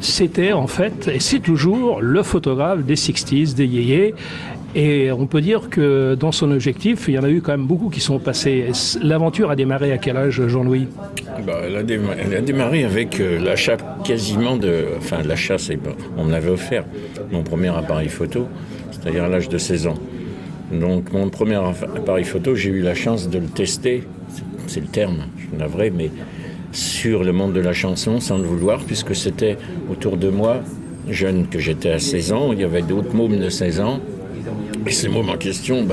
c'était en fait, et c'est toujours, le photographe des 60s, des yéyés. Et on peut dire que dans son objectif, il y en a eu quand même beaucoup qui sont passés. L'aventure a démarré à quel âge, Jean-Louis ? Elle a démarré avec l'achat quasiment de... Enfin, l'achat, on me l'avait offert, mon premier appareil photo, c'est-à-dire à l'âge de 16 ans. Donc, mon premier appareil photo, j'ai eu la chance de le tester, c'est le terme, je suis navré, mais sur le monde de la chanson, sans le vouloir, puisque c'était autour de moi, jeune que j'étais à 16 ans, il y avait d'autres mômes de 16 ans. Et ces mômes en question,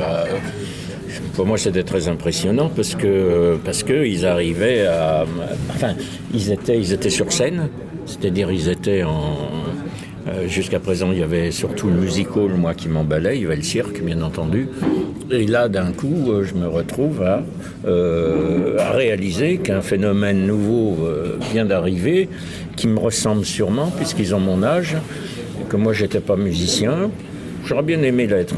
pour moi, c'était très impressionnant parce que ils arrivaient à... Enfin, ils étaient sur scène, c'est-à-dire ils étaient jusqu'à présent, il y avait surtout le music hall, moi, qui m'emballait, il y avait le cirque, bien entendu. Et là, d'un coup, je me retrouve à réaliser qu'un phénomène nouveau vient d'arriver, qui me ressemble sûrement, puisqu'ils ont mon âge, que moi, j'étais pas musicien. J'aurais bien aimé l'être,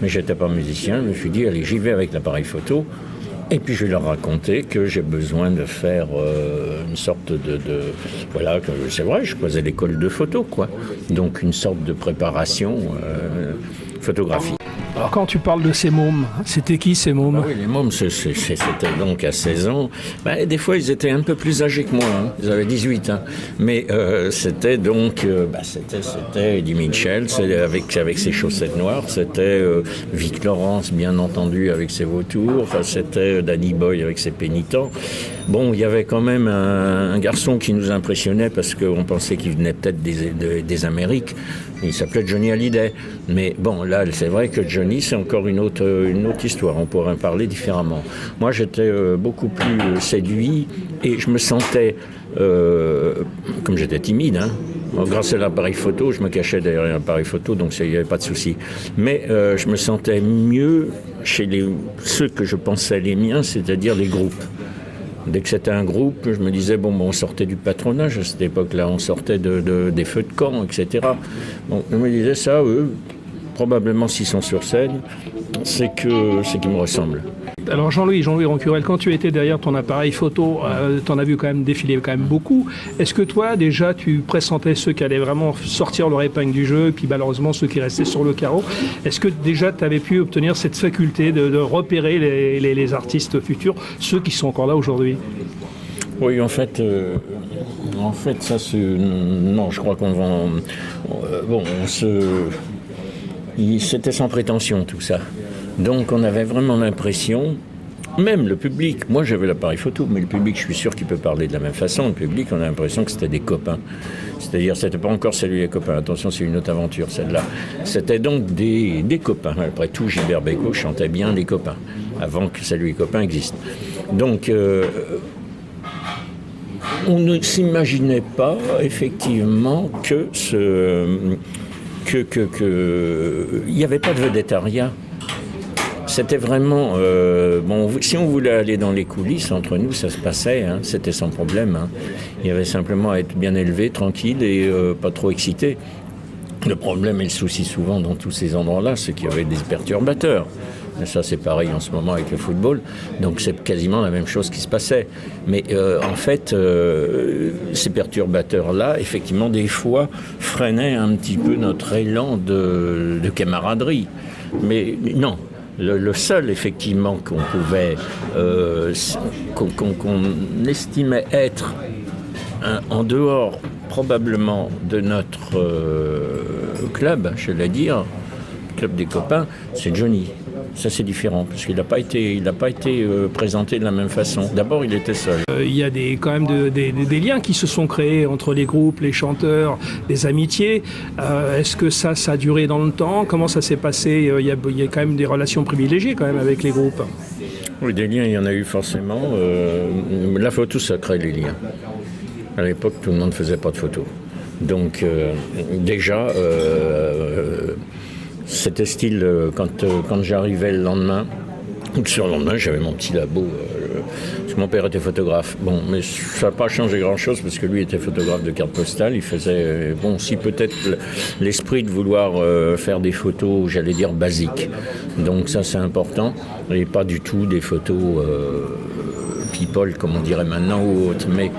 mais j'étais pas musicien. Je me suis dit, allez, j'y vais avec l'appareil photo. Et puis je vais leur raconter que j'ai besoin de faire une sorte voilà, c'est vrai, je faisais l'école de photo, quoi. Donc une sorte de préparation photographique. Alors quand tu parles de ces mômes, c'était qui ces mômes ? Oui, les mômes, c'était donc à 16 ans. Des fois, ils étaient un peu plus âgés que moi. Ils avaient 18. Mais c'était donc... c'était Eddie Mitchell avec ses chaussettes noires. C'était Vic Lawrence, bien entendu, avec ses vautours. Enfin, c'était Danny Boy avec ses pénitents. Bon, il y avait quand même un garçon qui nous impressionnait parce qu'on pensait qu'il venait peut-être des Amériques. Il s'appelait Johnny Hallyday. Mais bon, là, c'est vrai que Johnny, c'est encore une autre histoire. On pourrait en parler différemment. Moi, j'étais beaucoup plus séduit et je me sentais, comme j'étais timide, grâce à l'appareil photo, je me cachais derrière l'appareil photo, donc il n'y avait pas de souci. Mais je me sentais mieux chez ceux que je pensais les miens, c'est-à-dire les groupes. Dès que c'était un groupe, je me disais, on sortait du patronage à cette époque-là, on sortait des feux de camp, etc. Bon, je me disais ça, eux, probablement s'ils sont sur scène, c'est qu'ils me ressemblent. Alors Jean-Louis Roncurel, quand tu étais derrière ton appareil photo, t'en as vu quand même défiler quand même beaucoup. Est-ce que toi, déjà, tu pressentais ceux qui allaient vraiment sortir leur épingle du jeu, puis malheureusement ceux qui restaient sur le carreau ? Est-ce que déjà tu avais pu obtenir cette faculté de repérer les artistes futurs, ceux qui sont encore là aujourd'hui ? Oui, en fait, ça c'est... Non, je crois qu'on va... C'était sans prétention, tout ça. Donc on avait vraiment l'impression, même le public, moi j'avais l'appareil photo, mais le public, je suis sûr qu'il peut parler de la même façon. Le public, on a l'impression que c'était des copains. C'est-à-dire, c'était pas encore Salut les copains, attention, c'est une autre aventure, celle-là. C'était donc des copains. Après tout, Gilbert Bécaud chantait bien les copains, avant que Salut les copains existe. Donc, on ne s'imaginait pas, effectivement, que il n'y avait pas de vedettariat. C'était vraiment... si on voulait aller dans les coulisses, entre nous, ça se passait, c'était sans problème. Il y avait simplement à être bien élevé, tranquille et pas trop excité. Le problème et le souci souvent dans tous ces endroits-là, c'est qu'il y avait des perturbateurs. Et ça, c'est pareil en ce moment avec le football. Donc, c'est quasiment la même chose qui se passait. Mais en fait, ces perturbateurs-là, effectivement, des fois, freinaient un petit peu notre élan de camaraderie. Mais non. Le seul, effectivement, qu'on pouvait, qu'on estimait être en dehors, probablement, de notre club, je vais dire, club des copains, c'est Johnny. Ça, c'est différent, parce qu'il n'a pas été présenté de la même façon. D'abord, il était seul. Il y a quand même des liens qui se sont créés entre les groupes, les chanteurs, des amitiés. Est-ce que ça a duré dans le temps ? Comment ça s'est passé ? Il y a quand même des relations privilégiées quand même avec les groupes. Oui, des liens, il y en a eu forcément. La photo, ça crée les liens. À l'époque, tout le monde ne faisait pas de photos. Donc, déjà... c'était style quand j'arrivais le lendemain, ou sur le lendemain, j'avais mon petit labo, parce que mon père était photographe. Bon, mais ça n'a pas changé grand-chose, parce que lui était photographe de cartes postales. Il faisait, si peut-être l'esprit de vouloir faire des photos, j'allais dire, basiques. Donc ça, c'est important, et pas du tout des photos people, comme on dirait maintenant, ou autres. Mais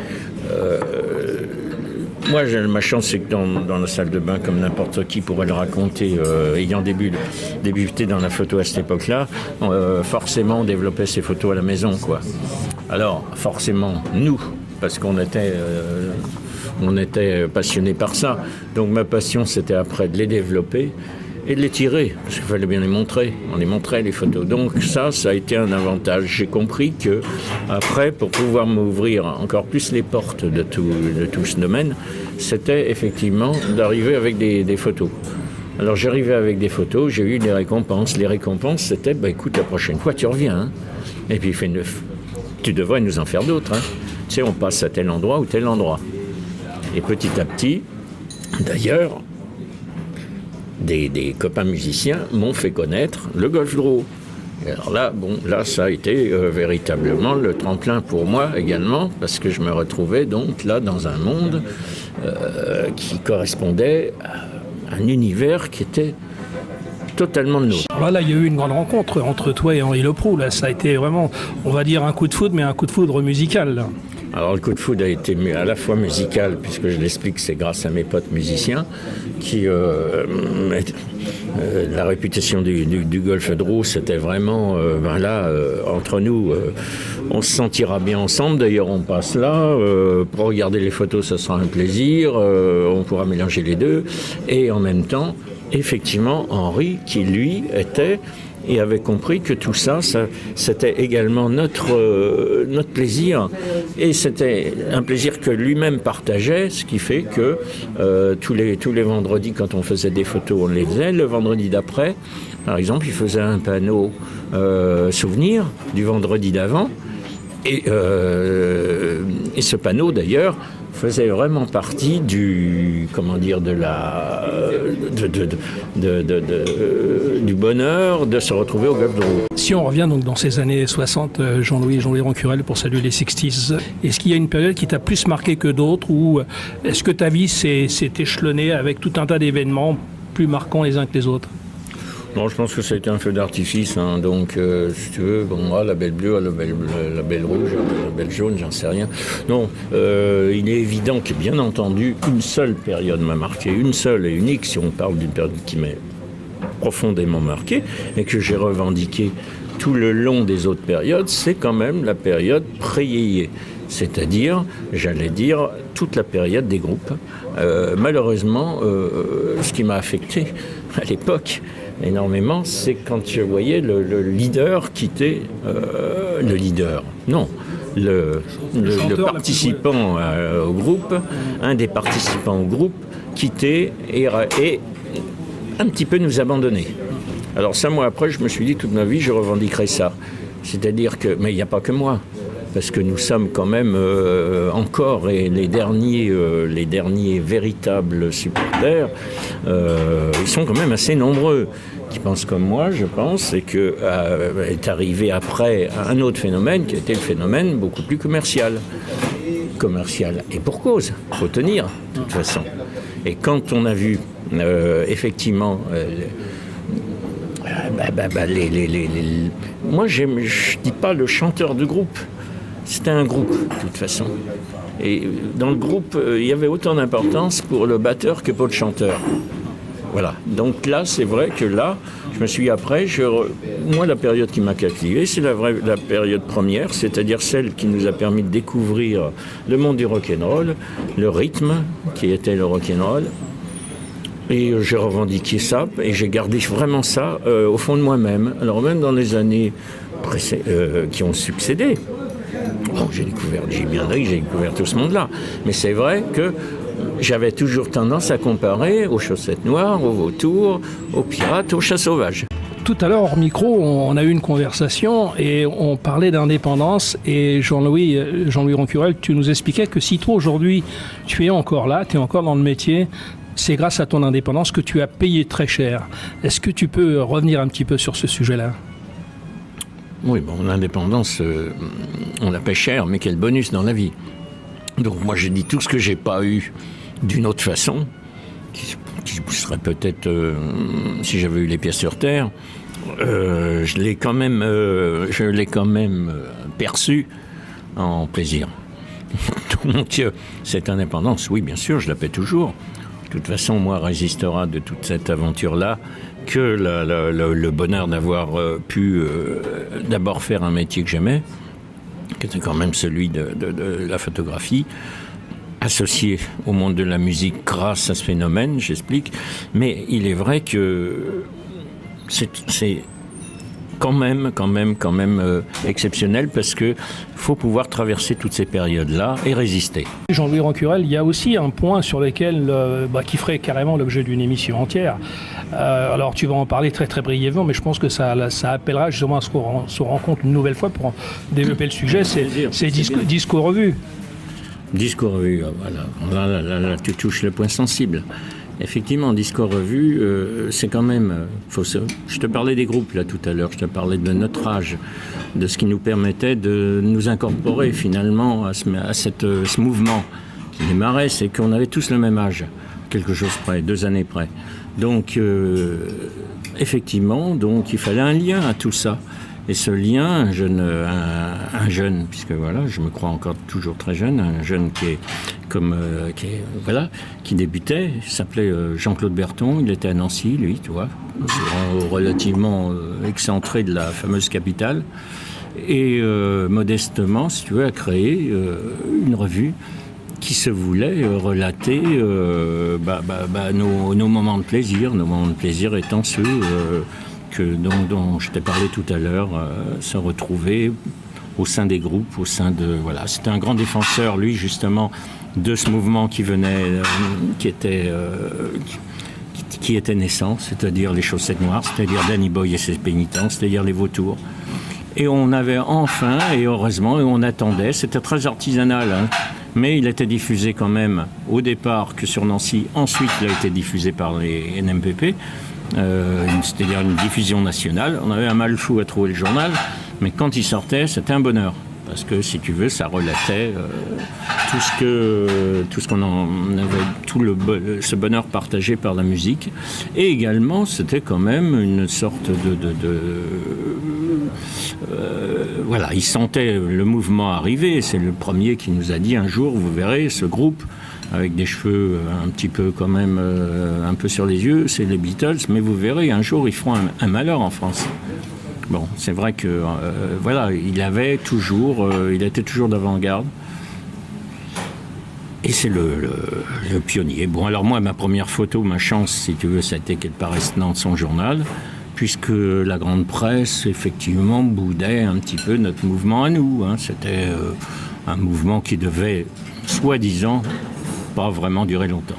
Moi, ma chance, c'est que dans la salle de bain, comme n'importe qui pourrait le raconter, ayant débuté dans la photo à cette époque-là, forcément, on développait ses photos à la maison, quoi. Alors, forcément, nous, parce qu'on était passionnés par ça. Donc, ma passion, c'était après de les développer et de les tirer, parce qu'il fallait bien les montrer. On les montrait, les photos. Donc ça a été un avantage. J'ai compris que après, pour pouvoir m'ouvrir encore plus les portes de tout ce domaine, c'était effectivement d'arriver avec des photos. Alors j'arrivais avec des photos, j'ai eu des récompenses. Les récompenses, c'était, écoute, la prochaine fois, tu reviens. Hein. Et puis il fait tu devrais nous en faire d'autres. Hein. Tu sais, on passe à tel endroit ou tel endroit. Et petit à petit, d'ailleurs, des copains musiciens m'ont fait connaître le Golf Draw. Et alors là, ça a été véritablement le tremplin pour moi également, parce que je me retrouvais donc là dans un monde qui correspondait à un univers qui était totalement de nôtre. Voilà, il y a eu une grande rencontre entre toi et Henri Leproux. Là, ça a été vraiment, on va dire, un coup de foudre, mais un coup de foudre musical. Là. Alors le coup de foudre a été à la fois musical, puisque je l'explique, c'est grâce à mes potes musiciens qui la réputation du Golf Draw, c'était vraiment entre nous, on se sentira bien ensemble. D'ailleurs, on passe là pour regarder les photos, ça sera un plaisir. On pourra mélanger les deux, et en même temps, effectivement, Henri, qui lui était et avait compris que tout ça c'était également notre plaisir, et c'était un plaisir que lui-même partageait, ce qui fait que tous les vendredis, quand on faisait des photos, on les faisait. Le vendredi d'après, par exemple, il faisait un panneau souvenir du vendredi d'avant, et ce panneau, d'ailleurs, faisait vraiment partie du bonheur de se retrouver au Golf Draw. Si on revient donc dans ces années 60, Jean-Louis Roncurel, pour saluer les 60s, est-ce qu'il y a une période qui t'a plus marqué que d'autres, ou est-ce que ta vie s'est échelonnée avec tout un tas d'événements plus marquants les uns que les autres? Non, je pense que ça a été un feu d'artifice, hein. Donc si tu veux, la belle bleue, la belle rouge, la belle jaune, j'en sais rien. Non, il est évident que, bien entendu, une seule période m'a marqué, une seule et unique, si on parle d'une période qui m'a profondément marqué et que j'ai revendiqué tout le long des autres périodes, c'est quand même la période pré-yéyé. C'est-à-dire, j'allais dire, toute la période des groupes. Malheureusement, ce qui m'a affecté à l'époque énormément, c'est quand je voyais le leader quitter le participant au groupe, un des participants au groupe, quitter et un petit peu nous abandonner. Alors 5 mois après, je me suis dit, toute ma vie, je revendiquerai ça. C'est-à-dire que, mais il n'y a pas que moi, parce que nous sommes quand même encore les derniers véritables supporters, ils sont quand même assez nombreux, qui pensent comme moi, je pense, et que est arrivé après un autre phénomène qui était le phénomène beaucoup plus commercial. Et pour cause, il faut tenir, de toute façon. Et quand on a vu effectivement moi je dis pas le chanteur de groupe, c'était un groupe de toute façon, et dans le groupe il y avait autant d'importance pour le batteur que pour le chanteur. Voilà, donc là c'est vrai que là je me suis moi la période qui m'a captivé, c'est la période première, c'est-à-dire celle qui nous a permis de découvrir le monde du rock'n'roll, le rythme qui était le rock'n'roll. Et j'ai revendiqué ça, et j'ai gardé vraiment ça au fond de moi-même. Alors même dans les années qui ont succédé, j'ai découvert Jimi Hendrix, j'ai découvert tout ce monde-là. Mais c'est vrai que j'avais toujours tendance à comparer aux Chaussettes Noires, aux Vautours, aux Pirates, aux Chats Sauvages. Tout à l'heure, hors micro, on a eu une conversation et on parlait d'indépendance. Et Jean-Louis Roncurel, tu nous expliquais que si toi aujourd'hui, tu es encore là, tu es encore dans le métier, c'est grâce à ton indépendance que tu as payé très cher. Est-ce que tu peux revenir un petit peu sur ce sujet-là ? Oui, l'indépendance, on la paie cher, mais quel bonus dans la vie. Donc moi, j'ai dit tout ce que j'ai pas eu d'une autre façon, qui serait peut-être, si j'avais eu les pieds sur terre, je l'ai quand même perçu en plaisir. Donc, cette indépendance, oui, bien sûr, je la paie toujours. De toute façon, moi, résistera de toute cette aventure-là que le bonheur d'avoir pu d'abord faire un métier que j'aimais, qui était quand même celui de la photographie, associé au monde de la musique grâce à ce phénomène, j'explique. Mais il est vrai que c'est quand même exceptionnel parce que faut pouvoir traverser toutes ces périodes-là et résister. Jean-Louis Rancurel, il y a aussi un point sur lequel, qui ferait carrément l'objet d'une émission entière. Alors tu vas en parler très très brièvement, mais je pense que ça appellera justement à ce qu'on se rencontre une nouvelle fois pour développer le sujet. C'est discours revue. Discours revue, voilà. Là, tu touches le point sensible. Effectivement, discours revue, c'est quand même... je te parlais des groupes là tout à l'heure, je te parlais de notre âge, de ce qui nous permettait de nous incorporer finalement à ce mouvement qui démarrait, c'est qu'on avait tous le même âge, quelque chose près, 2 années près. Donc, effectivement, il fallait un lien à tout ça. Et ce lien, un jeune, puisque voilà, je me crois encore toujours très jeune, un jeune qui débutait, il s'appelait Jean-Claude Berton, il était à Nancy, lui, tu vois, relativement excentré de la fameuse capitale, et modestement, si tu veux, a créé une revue qui se voulait relater nos moments de plaisir étant ceux dont je t'ai parlé tout à l'heure, se retrouver au sein des groupes, au sein de... Voilà, c'était un grand défenseur, lui, justement, de ce mouvement qui était naissant, c'est-à-dire les Chaussettes Noires, c'est-à-dire Danny Boy et ses pénitents, c'est-à-dire les Vautours. Et on avait enfin, et heureusement, et on attendait, c'était très artisanal, hein, mais il était diffusé quand même, au départ, que sur Nancy, ensuite il a été diffusé par les NMPP, c'est-à-dire une diffusion nationale. On avait un mal fou à trouver le journal, mais quand il sortait, c'était un bonheur. Parce que, si tu veux, ça relatait tout ce qu'on en avait, ce bonheur partagé par la musique. Et également, c'était quand même une sorte voilà, il sentait le mouvement arriver. C'est le premier qui nous a dit un jour, vous verrez, ce groupe avec des cheveux un petit peu quand même un peu sur les yeux, c'est les Beatles, mais vous verrez, un jour ils feront un malheur en France. Bon, c'est vrai que voilà, il était toujours d'avant-garde. Et c'est le pionnier. Bon, alors moi, ma première photo, ma chance, si tu veux, ça a été qu'elle paraisse dans son journal, puisque la grande presse, effectivement, boudait un petit peu notre mouvement à nous. Hein. C'était un mouvement qui devait, soi-disant, pas vraiment durer longtemps.